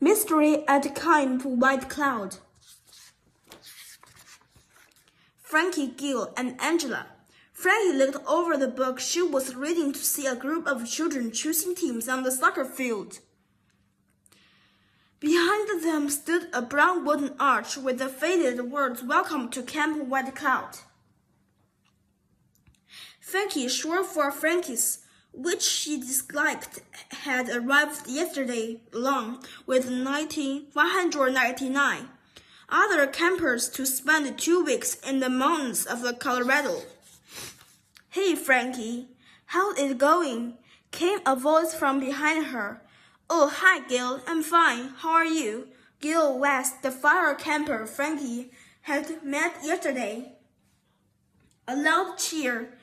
Mystery at Camp White Cloud. Frankie, Gil, and Angela. Frankie looked over the book she was reading to see a group of children choosing teams on the soccer field. Behind them stood a brown wooden arch with the faded words "Welcome to Camp White Cloud." Frankie, short for Frankie's, which she disliked, had arrived yesterday along with 199 other campers to spend 2 weeks in the mountains of Colorado. "Hey, Frankie, how's it going?" came a voice from behind her. "Oh, hi, Gil. I'm fine. How are you?" Gil was the fellow camper Frankie had met yesterday. A loud cheer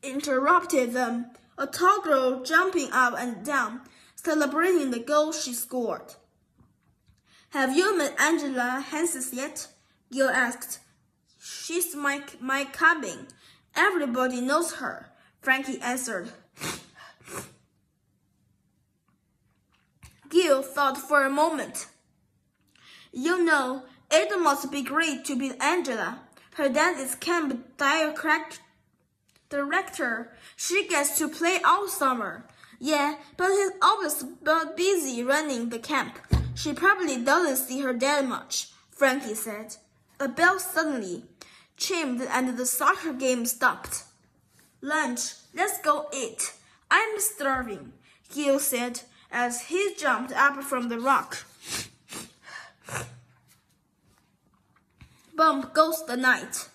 interrupted them, a tall girl jumping up and down, celebrating the goal she scored. "Have you met Angela Hanses yet?" Gil asked. "She's my cabin. Everybody knows her," Frankie answered. Gil thought for a moment. "You know, it must be great to meet Angela. Her dad is camp director. She gets to play all summer." "Yeah, but he's always busy running the camp. She probably doesn't see her dad much," Frankie said. A bell suddenly chimed and the soccer game stopped. "Lunch, let's go eat. I'm starving," Gil said as he jumped up from the rock. Bump goes the night.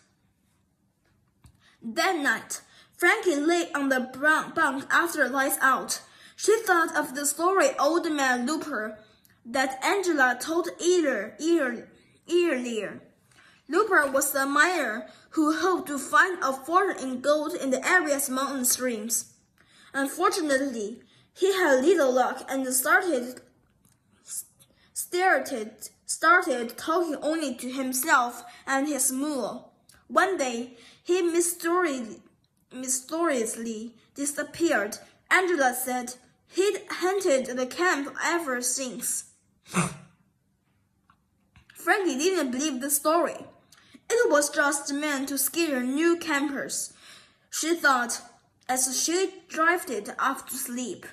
That night, Frankie lay on the bunk after lights out. She thought of the story Old Man Looper that Angela told earlier. Looper was a miner who hoped to find a fortune in gold in the area's mountain streams. Unfortunately, he had little luck and started talking only to himself and his mule. One day, he mysteriously disappeared. Angela said he'd hunted the camp ever since. Frankie didn't believe the story. It was just meant to scare new campers, she thought as she drifted off to sleep.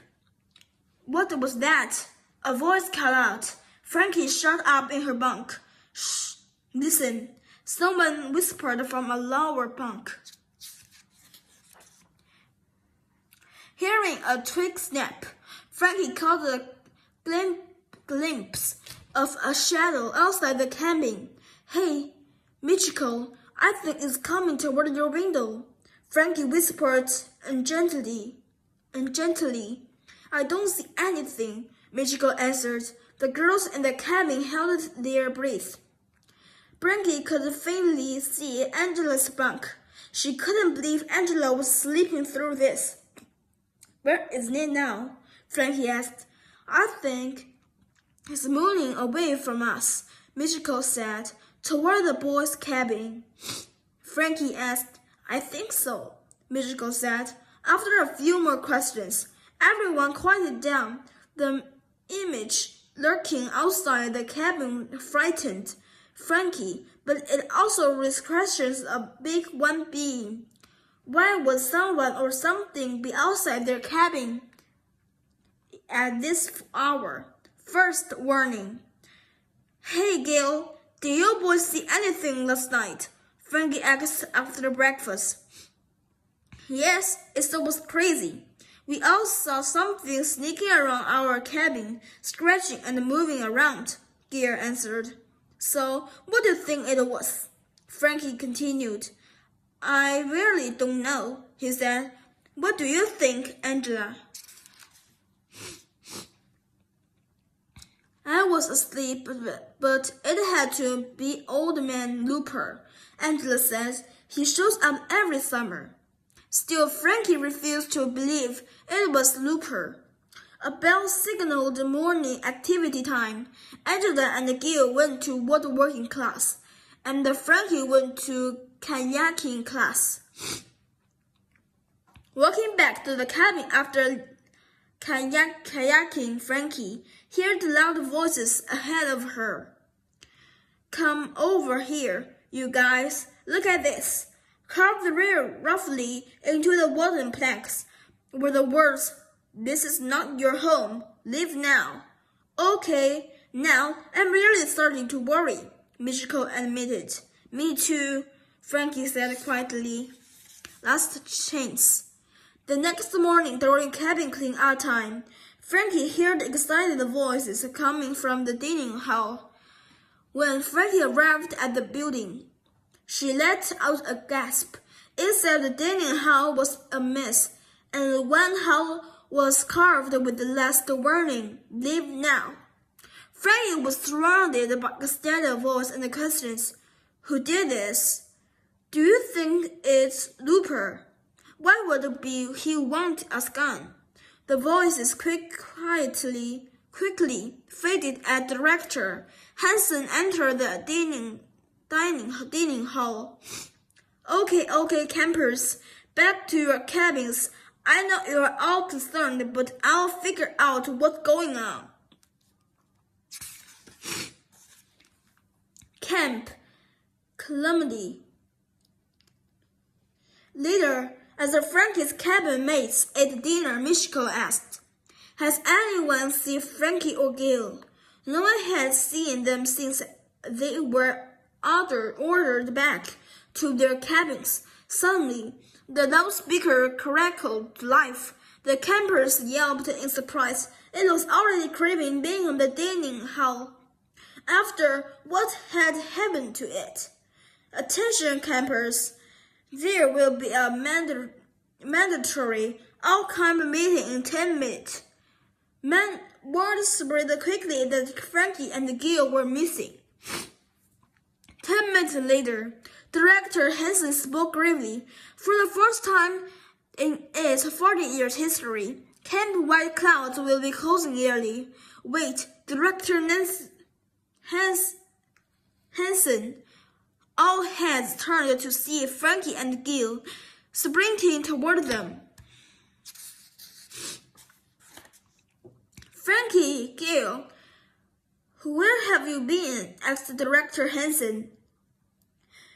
What was that? A voice called out. Frankie shot up in her bunk. "Shh, listen," someone whispered from a lower bunk. Hearing a twig snap, Frankie caught a glimpse of a shadow outside the cabin. "Hey, Michiko, I think it's coming toward your window," Frankie whispered gently. "I don't see anything," Michiko answered. The girls in the cabin held their breath. Frankie could faintly see Angela's bunk. She couldn't believe Angela was sleeping through this. "Where is it now?" Frankie asked. "I think it's moving away from us," Michiko said, toward the boys' cabin. Frankie asked. "I think so," Michiko said. After a few more questions, everyone quieted down. The image lurking outside the cabin frightened Frankie, but it also raised questions a big one being, why would someone or something be outside their cabin at this hour? First warning. "Hey, Gil, did you boys see anything last night?" Frankie asked after breakfast. "Yes, it was crazy. We all saw something sneaking around our cabin, scratching and moving around," Gil answered. "So, what do you think it was?" Frankie continued. "I really don't know," he said. "What do you think, Angela?" "I was asleep, but it had to be Old Man Looper," Angela says. "He shows up every summer." Still, Frankie refused to believe it was Looper. A bell signaled morning activity time. Angela and Gil went to woodworking class, and Frankie went to kayaking class. Walking back to the cabin after kayaking Frankie, heard loud voices ahead of her. "Come over here, you guys. Look at this." Carved roughly into the wooden planks were the words, "This is not your home. Leave now." "Okay, now I'm really starting to worry," Michiko admitted. "Me too," Frankie said quietly. Last chance. The next morning during cabin clean-out time, Frankie heard excited voices coming from the dining hall. When Frankie arrived at the building, she let out a gasp. It said the dining hall was a mess, and one hall was carved with the last warning, "Leave now." Frankie was surrounded by a steady voice and questions. "Who did this?" "Do you think it's Looper? Why would he want us gone?" The voices quickly faded as Director Hansen entered the dining hall. Okay, campers, back to your cabins. I know you're all concerned, but I'll figure out what's going on." Camp Calamity. Later, as Frankie's cabin mates ate dinner, Michiko asked, "Has anyone seen Frankie or Gil?" No one had seen them since they were ordered back to their cabins. Suddenly, the loudspeaker crackled to life. The campers yelped in surprise. It was already craving being in the dining hall after what had happened to it. "Attention, campers! There will be a mandatory all-camp meeting in 10 minutes. Word spread quickly that Frankie and Gil were missing. 10 minutes later, Director Hansen spoke gravely. For the first time in its 40 years history, Camp White Clouds will be closing early. Wait, Director Hansen. All heads turned to see Frankie and Gil sprinting toward them. "Frankie, Gil, where have you been?" asked Director Hansen.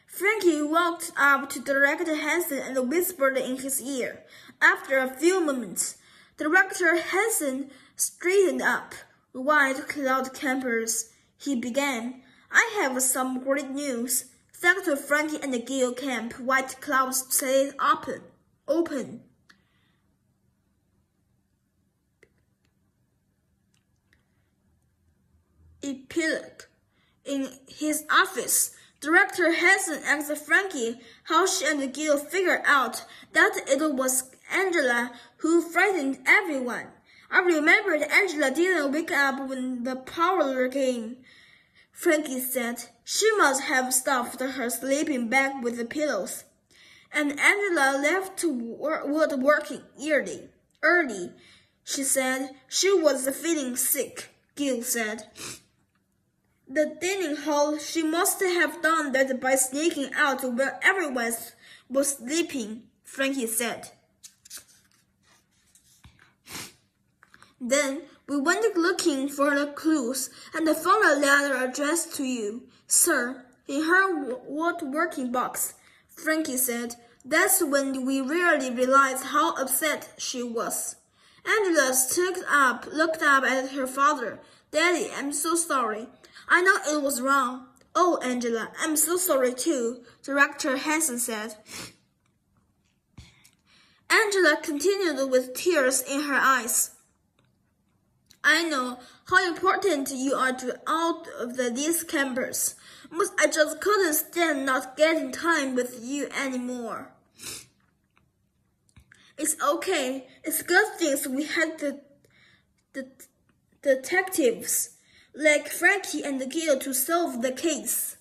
Frankie walked up to Director Hansen and whispered in his ear. After a few moments, Director Hansen straightened up. "White Cloud campers," he began. "I have some great news. Thanks to Frankie and Gil, Camp White Cloud stays open. Epilogue. In his office, Director Hansen asked Frankie how she and Gil figured out that it was Angela who frightened everyone. "I remembered Angela didn't wake up when the power came," Frankie said. "She must have stuffed her sleeping bag with the pillows. And Angela left to woodworking early. She said she was feeling sick," Gil said. "The dining hall, she must have done that by sneaking out where everyone was sleeping," Frankie said. "Then we went looking for the clues and found a letter addressed to you, sir, in her woodworking box," Frankie said. "That's when we really realized how upset she was." Angela looked up at her father. "Daddy, I'm so sorry. I know it was wrong." "Oh, Angela, I'm so sorry too," Director Hansen said. Angela continued with tears in her eyes. "I know how important you are to all of these campers, but I just couldn't stand not getting time with you anymore." "It's okay. It's good things we had the detectives like Frankie and Gil to solve the case."